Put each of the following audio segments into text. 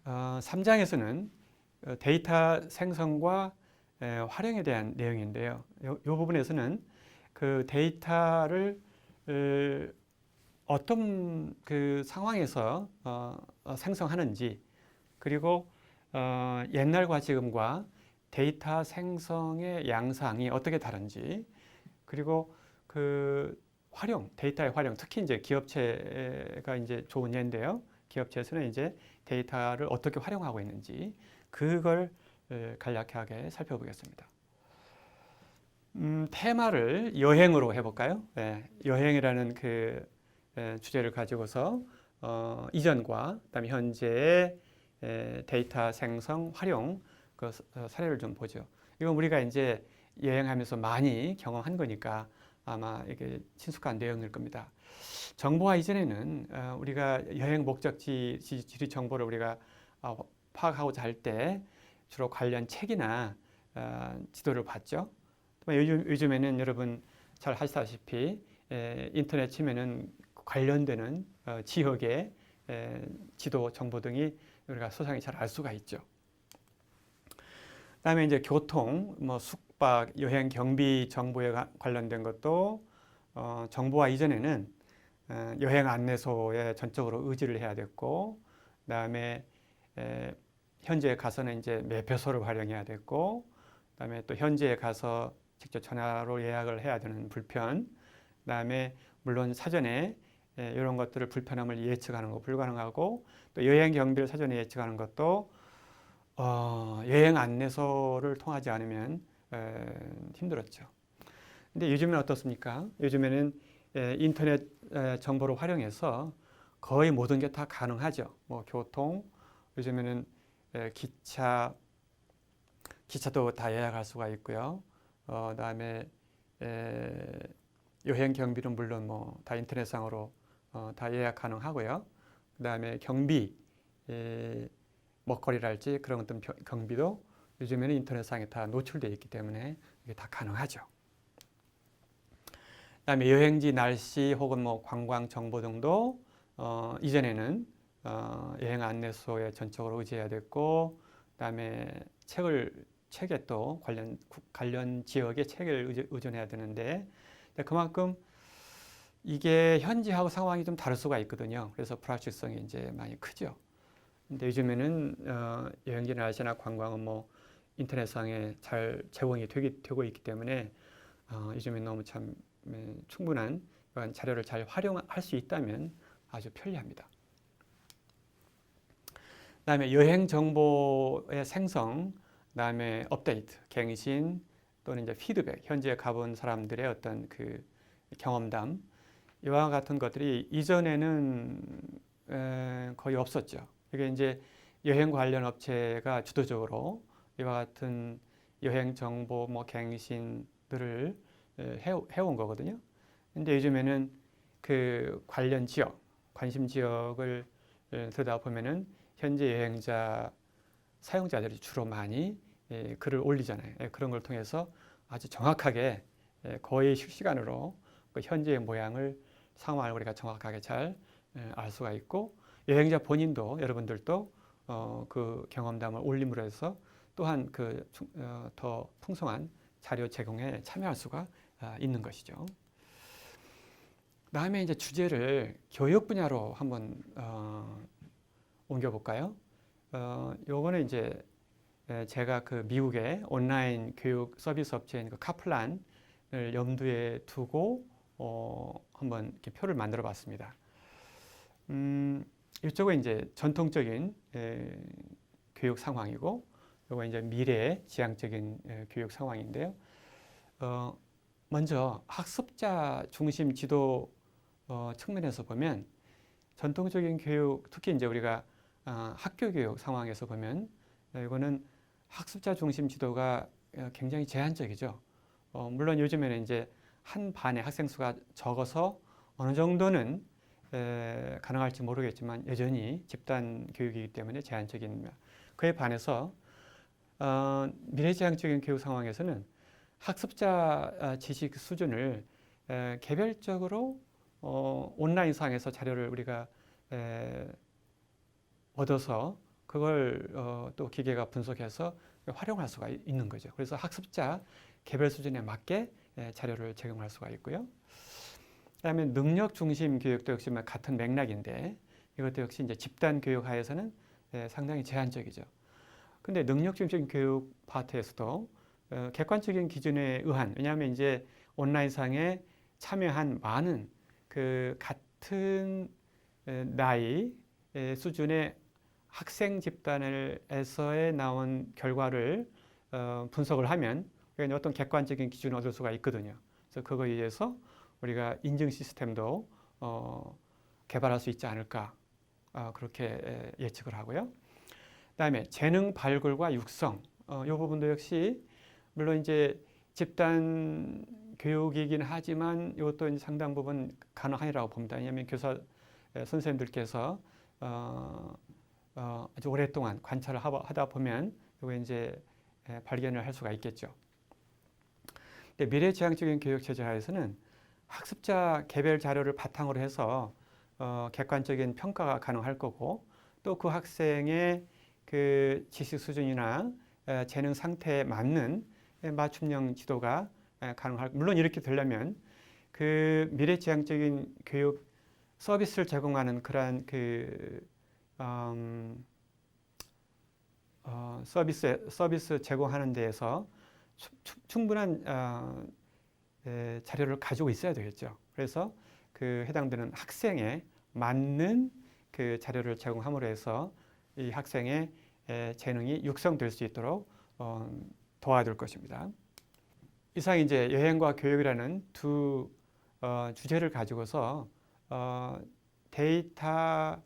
3장에서는 데이터 생성과 활용에 대한 내용인데요. 이 부분에서는 그 데이터를 어떤 그 상황에서 생성하는지, 그리고 옛날과 지금과 데이터 생성의 양상이 어떻게 다른지, 그리고 그 활용, 데이터의 활용, 특히 이제 기업체가 이제 좋은 예인데요. 기업체에서는 이제 데이터를 어떻게 활용하고 있는지 그걸 간략하게 살펴보겠습니다. 테마를 여행으로 해볼까요? 여행이라는 그 주제를 가지고서 이전과 그다음에 현재의 데이터 생성, 활용 그 사례를 좀 보죠. 이건 우리가 이제 여행하면서 많이 경험한 거니까 아마 이게 친숙한 내용일 겁니다. 정보화 이전에는 우리가 여행 목적지 지리 정보를 우리가 파악하고자 할 때 주로 관련 책이나 지도를 봤죠. 요즘에는 여러분 잘 하시다시피 인터넷 치면은 관련되는 지역의 지도 정보 등이 우리가 소상히 잘 알 수가 있죠. 그다음에 이제 교통, 숙박, 여행 경비 정보에 관련된 것도 정보화 이전에는 여행 안내소에 전적으로 의지를 해야 됐고, 그다음에 현지에 가서는 이제 매표소를 활용해야 됐고, 그다음에 또 현지에 가서 직접 전화로 예약을 해야 되는 불편, 그다음에 물론 사전에 이런 것들을 불편함을 예측하는 거 불가능하고, 또 여행 경비를 사전에 예측하는 것도 여행 안내소를 통하지 않으면 힘들었죠. 근데 요즘은 어떻습니까? 요즘에는 인터넷 정보를 활용해서 거의 모든 게 다 가능하죠. 교통, 요즘에는 기차도 다 예약할 수가 있고요. 그다음에 여행 경비는 물론 다 인터넷상으로 다 예약 가능하고요. 그다음에 경비, 먹거리랄지 그런 어떤 경비도 요즘에는 인터넷상에 다 노출되어 있기 때문에 이게 다 가능하죠. 그다음에 여행지 날씨 혹은 관광 정보 등도 이전에는 여행 안내소에 전적으로 의지해야 됐고, 그다음에 책에 또 관련 지역의 책을 의존해야 되는데, 그만큼 이게 현지하고 상황이 좀 다를 수가 있거든요. 그래서 불확실성이 이제 많이 크죠. 근데 요즘에는 여행지 날씨나 관광은 인터넷상에 잘 제공이 되고 있기 때문에 요즘에 너무 참 충분한 자료를 잘 활용할 수 있다면 아주 편리합니다. 그다음에 여행 정보의 생성, 그다음에 업데이트, 갱신 또는 이제 피드백, 현지에 가본 사람들의 어떤 그 경험담, 이와 같은 것들이 이전에는 거의 없었죠. 이게 이제 여행 관련 업체가 주도적으로 이와 같은 여행 정보 갱신들을 해온 거거든요. 근데 요즘에는 그 관련 지역, 관심 지역을 들여다보면은 현재 여행자 사용자들이 주로 많이 글을 올리잖아요. 그런 걸 통해서 아주 정확하게 거의 실시간으로 그 현재의 상황을 우리가 정확하게 잘 알 수가 있고, 여행자 본인도 여러분들도 그 경험담을 올림으로 해서 또한 더 풍성한 자료 제공에 참여할 수가 있는 것이죠. 다음에 이제 주제를 교육 분야로 한번 옮겨볼까요? 요거는 이제 제가 그 미국의 온라인 교육 서비스 업체인 그 카플란을 염두에 두고 한번 이렇게 표를 만들어 봤습니다. 이쪽은 이제 전통적인 교육 상황이고, 요거 이제 미래 지향적인 교육 상황인데요. 먼저 학습자 중심 지도 측면에서 보면 전통적인 교육, 특히 이제 우리가 학교 교육 상황에서 보면 이거는 학습자 중심 지도가 굉장히 제한적이죠. 물론 요즘에는 이제 한 반의 학생 수가 적어서 어느 정도는 가능할지 모르겠지만 여전히 집단 교육이기 때문에 제한적입니다. 그에 반해서 미래지향적인 교육 상황에서는 학습자 지식 수준을 개별적으로 온라인상에서 자료를 우리가 얻어서 그걸 또 기계가 분석해서 활용할 수가 있는 거죠. 그래서 학습자 개별 수준에 맞게 자료를 제공할 수가 있고요. 그다음에 능력 중심 교육도 역시 같은 맥락인데 이것도 역시 이제 집단 교육 하에서는 상당히 제한적이죠. 근데 능력 중심 교육 파트에서도 객관적인 기준에 의한, 왜냐하면 이제 온라인상에 참여한 많은 그 같은 나이 수준의 학생 집단에서의 나온 결과를 분석을 하면 우리가 어떤 객관적인 기준을 얻을 수가 있거든요. 그래서 그거에 의해서 우리가 인증 시스템도 개발할 수 있지 않을까 그렇게 예측을 하고요. 그다음에 재능 발굴과 육성, 이 부분도 역시 물론 이제 집단 교육이긴 하지만 이것도 상당 부분 가능하리라고 봅니다. 왜냐하면 교사 선생님들께서 아주 오랫동안 관찰을 하다 보면 이거 이제 발견을 할 수가 있겠죠. 근데 미래지향적인 교육 체제 하에서는 학습자 개별 자료를 바탕으로 해서 객관적인 평가가 가능할 거고 또 그 학생의 그 지식 수준이나 재능 상태에 맞는 맞춤형 지도가 가능할. 물론 이렇게 되려면 그 미래지향적인 교육 서비스를 제공하는 그러한 그 서비스 제공하는 데에서 충분한 자료를 가지고 있어야 되겠죠. 그래서 그 해당되는 학생에 맞는 그 자료를 제공함으로 해서 이 학생의 재능이 육성될 수 있도록 도와줄 것입니다. 이상 이제 여행과 교육이라는 두 주제를 가지고서 데이터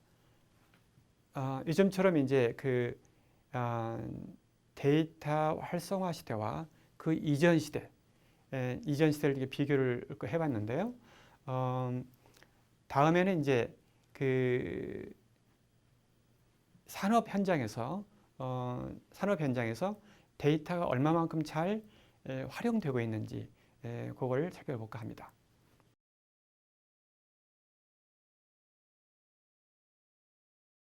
요즘처럼 이제 그 데이터 활성화 시대와 그 이전 시대를 이렇게 비교를 해봤는데요. 다음에는 이제 그 산업 현장에서 데이터가 얼마만큼 잘 활용되고 있는지 그걸 살펴볼까 합니다.